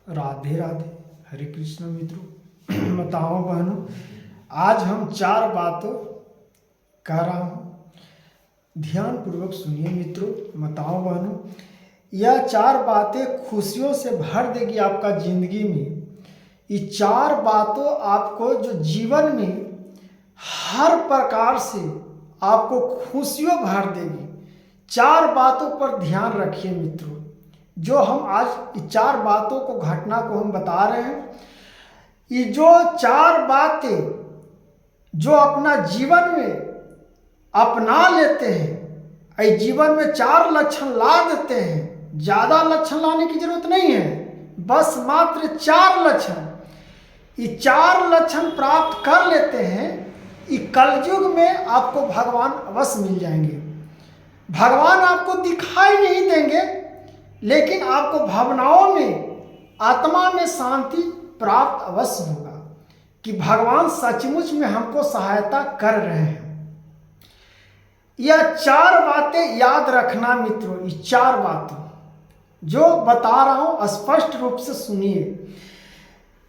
राधे राधे। हरे कृष्ण मित्रों, माताओं बहनों, आज हम 4 बातों कह रहा हूँ, ध्यान पूर्वक सुनिए मित्रों, माताओं बहनों। यह 4 बातें खुशियों से भर देगी आपका जिंदगी में। ये 4 बातों आपको जो जीवन में हर प्रकार से आपको खुशियों भर देगी। 4 बातों पर ध्यान रखिए मित्रों। जो हम आज 4 बातों को, घटना को हम बता रहे हैं, ये जो 4 बातें जो अपना जीवन में अपना लेते हैं, ये जीवन में 4 लक्षण ला देते हैं। ज़्यादा लक्षण लाने की जरूरत नहीं है, बस मात्र 4 लक्षण। ये 4 लक्षण प्राप्त कर लेते हैं, ये कलयुग में आपको भगवान अवश्य मिल जाएंगे। भगवान आपको दिखाई नहीं देंगे, लेकिन आपको भावनाओं में, आत्मा में शांति प्राप्त अवश्य होगा कि भगवान सचमुच में हमको सहायता कर रहे हैं। यह 4 बातें याद रखना मित्रों। ये 4 बातें जो बता रहा हूं स्पष्ट रूप से सुनिए।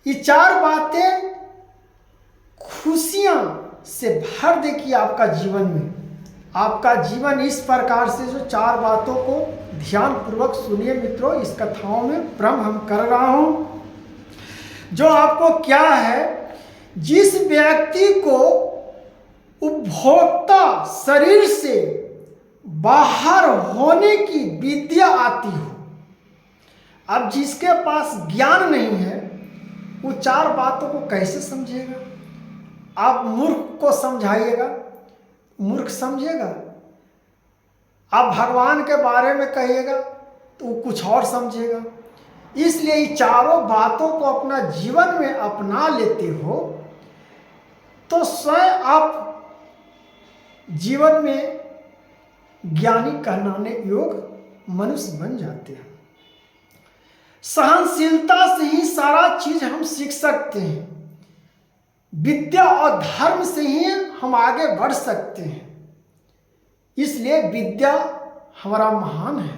ये 4 बातें खुशियां से भर देगी आपका जीवन में। आपका जीवन इस प्रकार से, जो 4 बातों को ध्यान पूर्वक सुनिए मित्रों। इस कथाओं में प्रेम हम कर रहा हूं, जो आपको क्या है, जिस व्यक्ति को उपभोक्ता शरीर से बाहर होने की विद्या आती हो। अब जिसके पास ज्ञान नहीं है, वो 4 बातों को कैसे समझेगा? आप मूर्ख को समझाइएगा, मूर्ख समझेगा। आप भगवान के बारे में कहिएगा तो वो कुछ और समझेगा। इसलिए ये 4 बातों को अपना जीवन में अपना लेते हो तो स्वयं आप जीवन में ज्ञानी कहलाने योग्य मनुष्य बन जाते हैं। सहनशीलता से ही सारा चीज हम सीख सकते हैं। विद्या और धर्म से ही हम आगे बढ़ सकते हैं। इसलिए विद्या हमारा महान है।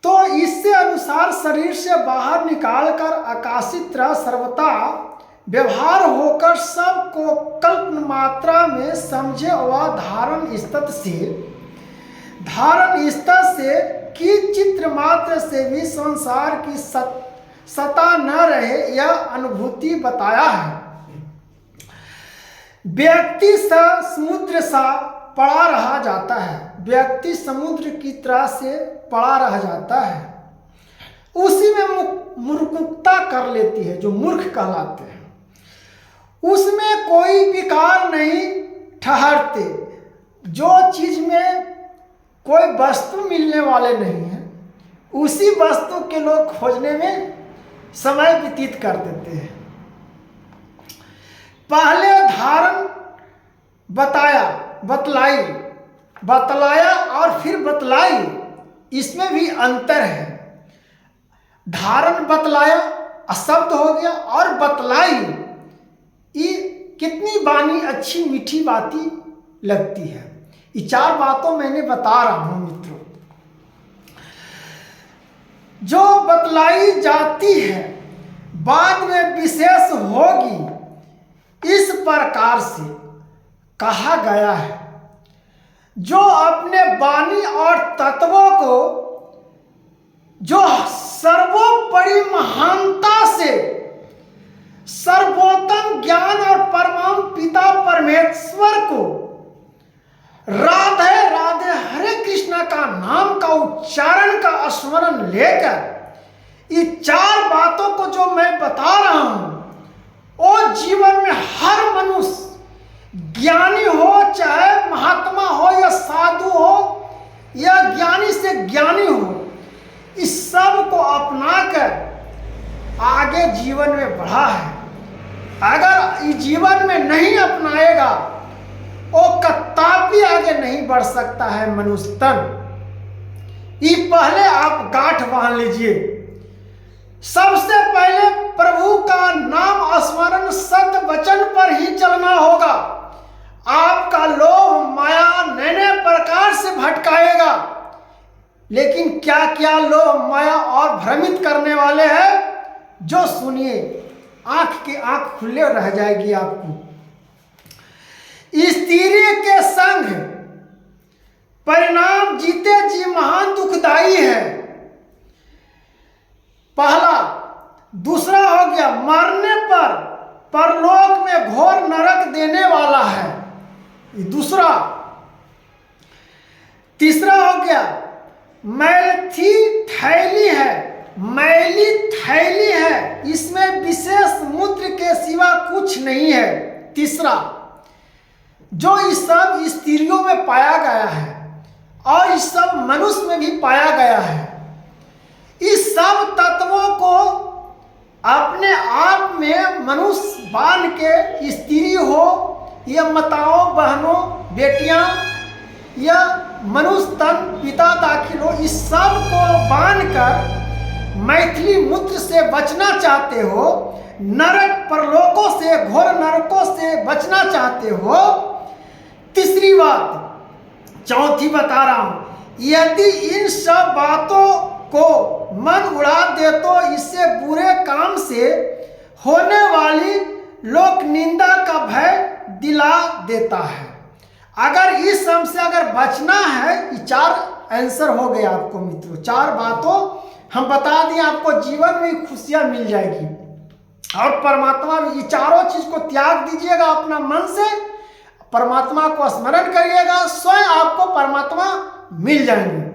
तो इससे अनुसार शरीर से बाहर निकालकर आकाशित रह सर्वथा व्यवहार होकर सबको कल्प मात्रा में समझे व धारण स्तर से कि चित्र मात्र से भी संसार की सता न रहे, यह अनुभूति बताया है। व्यक्ति समुद्र सा पड़ा रह जाता है। व्यक्ति समुद्र की तरह से पड़ा रह जाता है, उसी में मूर्खता कर लेती है, जो मूर्ख कहलाते हैं। उसमें कोई विकार नहीं ठहरते। जो चीज में कोई वस्तु मिलने वाले नहीं है, उसी वस्तु के लोग खोजने में समय व्यतीत कर देते हैं। पहले धारण बतलाया और फिर बतलाई, इसमें भी अंतर है। धारण बतलाया शब्द हो गया, और बतलाई ये कितनी बानी अच्छी मीठी बाती लगती है। ये 4 बातों मैंने बता रहा हूं मित्रों। जो बतलाई जाती है बाद में विशेष होगी, इस प्रकार से कहा गया है। जो अपने वाणी और तत्वों को जो सर्वोपरि महानता से सर्वोत्तम ज्ञान और परम पिता परमेश्वर को राधे राधे हरे कृष्णा का नाम का उच्चारण का स्मरण लेकर ये 4 बातों को जो मैं बता रहा हूं, वो जीवन में हर मनुष्य, ज्ञानी हो चाहे महात्मा हो या साधु हो या ज्ञानी से ज्ञानी हो, इस सब को अपनाकर आगे जीवन में बढ़ा है। अगर इस जीवन में नहीं अपनाएगा, वो कदापि आगे नहीं बढ़ सकता है मनुष्य तन। ये पहले आप गांठ बांध लीजिए। सबसे पहले प्रभु का नाम स्मरण सत्य वचन पर ही चलना होगा। आपका लोभ माया नए प्रकार से भटकाएगा, लेकिन क्या क्या लोभ माया और भ्रमित करने वाली जो सुनिए आंख की आंख खुले रह जाएगी आपको। स्त्री के संग परिणाम जीते जी महान दुखदाई है, पहला। दूसरा हो गया मरने पर परलोक में घोर नरक देने वाला है, दूसरा। तीसरा हो गया मैली थैली है, इसमें विशेष मूत्र के सिवा कुछ नहीं है, तीसरा। जो इस सब स्त्रियों में पाया गया है और इस सब मनुष्य में भी पाया गया है, इस सब तत्वों को अपने आप में मनुष्य बांध के, स्त्री हो या माताओं बहनों बेटियां या मनुष्य तन पिता दाखिल हो, इस सब को बांधकर मैथिली मूत्र से बचना चाहते हो, नरक परलोकों से, घोर नरकों से बचना चाहते हो। तीसरी बात, चौथी बता रहा हूं, यदि इन सब बातों को मन उड़ा दे तो इससे बुरे काम से होने वाली लोक निंदा का भय दिला देता है। अगर इस सब से अगर बचना है, ये चार आंसर हो गए आपको मित्रों, चार बातों हम बता दिए, आपको जीवन में खुशियां मिल जाएगी और परमात्मा भी। ये चारों चीज को त्याग दीजिएगा अपना मन से, परमात्मा को स्मरण करिएगा, स्वयं आपको परमात्मा मिल जाएंगे।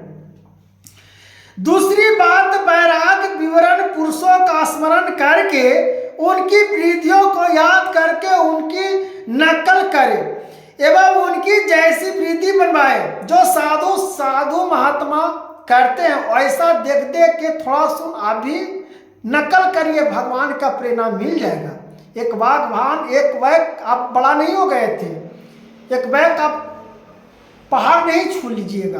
दूसरी बात, वैराग्य विवरण पुरुषों का स्मरण करके उनकी वृद्धियों को याद करके उनकी नकल करे एवं उनकी जैसी वृद्धि बनवाए। जो साधु महात्मा करते हैं ऐसा देख देख के थोड़ा सुन आप भी नकल करिए, भगवान का प्रेरणा मिल जाएगा। एक बागवान, एक बैग आप बड़ा नहीं हो गए थे, एक बैग आप पहाड़ नहीं छू लीजिएगा,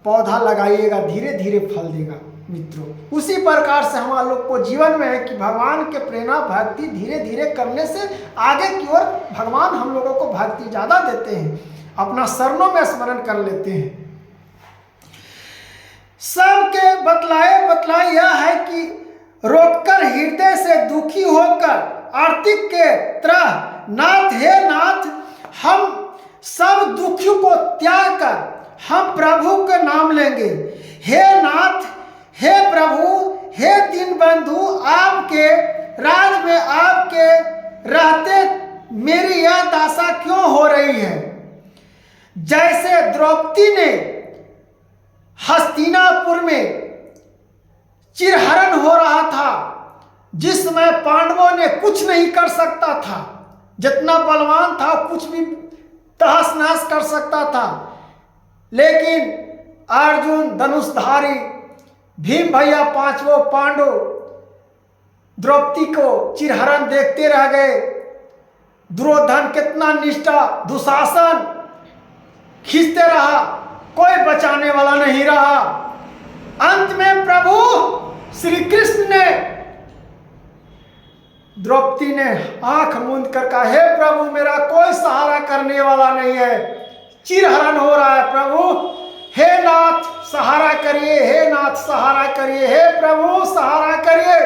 पौधा लगाइएगा, धीरे धीरे फल देगा मित्रों। उसी प्रकार से हम लोग को जीवन में है कि भगवान के प्रेरणा भक्ति धीरे धीरे करने से आगे की ओर भगवान हम लोगों को भक्ति ज्यादा देते हैं, अपना शरणों में स्मरण कर लेते हैं। सबके बतलाए यह है कि रोककर हृदय से दुखी होकर आर्तिक के तरह, नाथ हे नाथ, हम सब दुख को त्याग कर हम प्रभु का नाम लेंगे। हे नाथ, हे प्रभु, हे दीनबंधु, आपके राज में आपके रहते मेरी यह दशा क्यों हो रही है? जैसे द्रौपदी ने हस्तिनापुर में चिरहरण हो रहा था, जिसमें पांडवों ने कुछ नहीं कर सकता था, जितना बलवान था कुछ भी तहस नहस कर सकता था, लेकिन अर्जुन धनुषधारी, भीम भैया, पांचों पांडव द्रौपदी को चिरहरण देखते रह गए। दुर्योधन कितना निष्ठा, दुशासन खींचते रहा, कोई बचाने वाला नहीं रहा। अंत में प्रभु श्री कृष्ण ने, द्रौपदी ने आंख मूंद कर कहा, हे प्रभु, मेरा कोई सहारा करने वाला नहीं है, चिरहरण हो रहा है प्रभु, हे नाथ सहारा करिए, हे नाथ सहारा करिए, हे प्रभु सहारा करिए।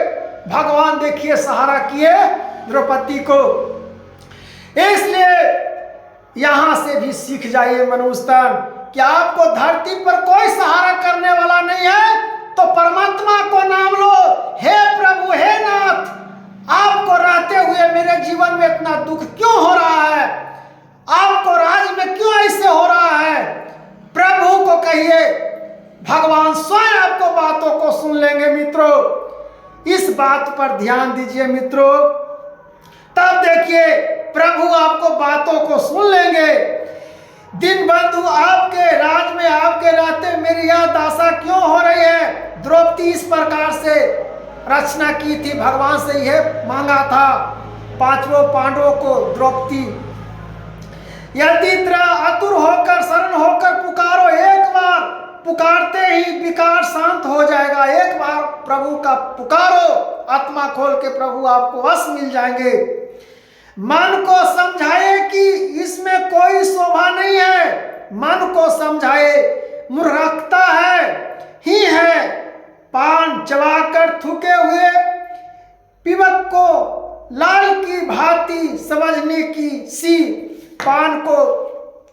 भगवान देखिए सहारा किए द्रौपदी को। इसलिए यहां से भी सीख जाइए मनुष्यतन कि आपको धरती पर कोई सहारा करने वाला नहीं है, तो परमात्मा को नाम लो, हे प्रभु, हे नाथ, आपको रहते हुए मेरे जीवन में इतना दुख क्यों हो रहा है, आपको राज में क्यों ऐसे हो रहा है? प्रभु को कहिए, भगवान स्वयं आपको बातों को सुन लेंगे मित्रों। इस बात पर ध्यान दीजिए मित्रों, तब देखिए प्रभु आपको बातों को सुन लेंगे। दीनबंधु, आपके राज में आपके रहते मेरी यह दशा क्यों हो रही है? द्रौपदी इस प्रकार से रचना की थी, भगवान से यह मांगा था पांचों पांडवों को द्रौपदी। यदि तरह आतुर होकर शरण होकर पुकारो, एक बार पुकारते ही विकार शांत हो जाएगा। एक बार प्रभु का पुकारो, आत्मा खोल के प्रभु आपको वश मिल जाएंगे। मन को समझाए कि इसमें कोई शोभा नहीं है, मन को समझाए मूर्खता है ही है। पान चबाकर थूके हुए पीबक को लाल की भांति समझने की सी, पान को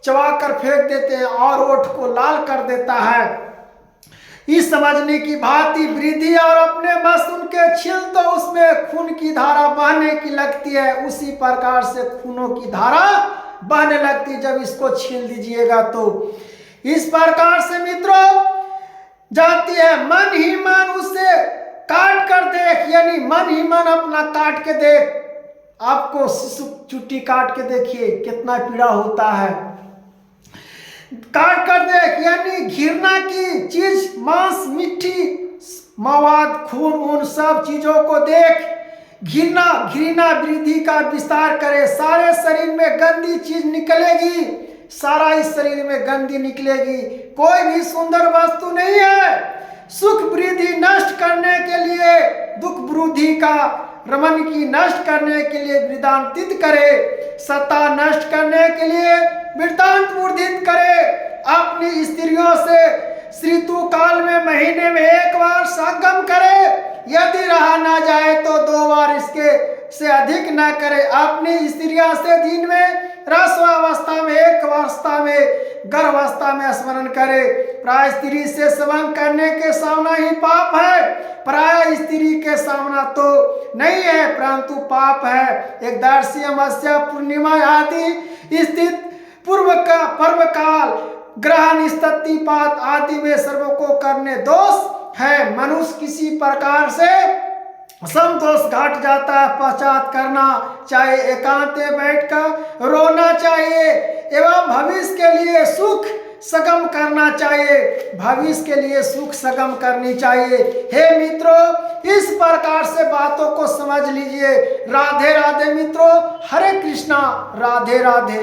चबाकर फेंक देते हैं और ओठ को लाल कर देता है। इस समझने की भांति वृद्धि और अपने बस उनके छील तो उसमें खून की धारा बहने की लगती है, उसी प्रकार से खूनों की धारा बहने लगती जब इसको छील दीजिएगा तो। इस प्रकार से मित्रों जाती है मन ही मन उसे काट कर देख, यानी मन ही मन अपना काट के देख। आपको शिशु चुट्टी काट के देखिए कितना पीड़ा होता है, काट कर देख, यानी घृणा की चीज मांस मिट्टी मवाद खून उन सब चीजों को देख, घृणा वृद्धि का विस्तार करे। सारे शरीर में गंदी चीज निकलेगी, सारा इस शरीर में गंदी निकलेगी, कोई भी सुंदर वस्तु नहीं है। सुख वृद्धि नष्ट करने के लिए, दुख वृद्धि का रमन की नष्ट करने के लिए वृदांतित करे, सत्ता नष्ट करने के लिए वृत्तांत वर्धित करे। अपनी स्त्रियों से ऋतु काल में महीने में एक बार संगम करे, यदि रहा ना जाए तो 2 बार इसके से अधिक न करे। अपनी स्त्रियों से दिन में रसावस्था में, एक अवस्था में, गर्भावस्था में स्मरण करे। प्राय स्त्री से संबंध करने के सामना ही पाप है, प्राय स्त्री के सामना तो नहीं है परंतु पाप है। एकदर्शी अमावस्या पूर्णिमा आदि स्थित पूर्व का पर्व काल ग्रहण स्थितिपात आदि में सर्व को करने दोष है। मनुष्य किसी प्रकार से संतोष घट जाता है, पश्चात करना चाहिए, एकांत में बैठकर रोना चाहिए एवं भविष्य के लिए सुख सगम करना चाहिए, भविष्य के लिए सुख सगम करनी चाहिए। हे मित्रों इस प्रकार से बातों को समझ लीजिए। राधे राधे मित्रों, हरे कृष्णा, राधे राधे।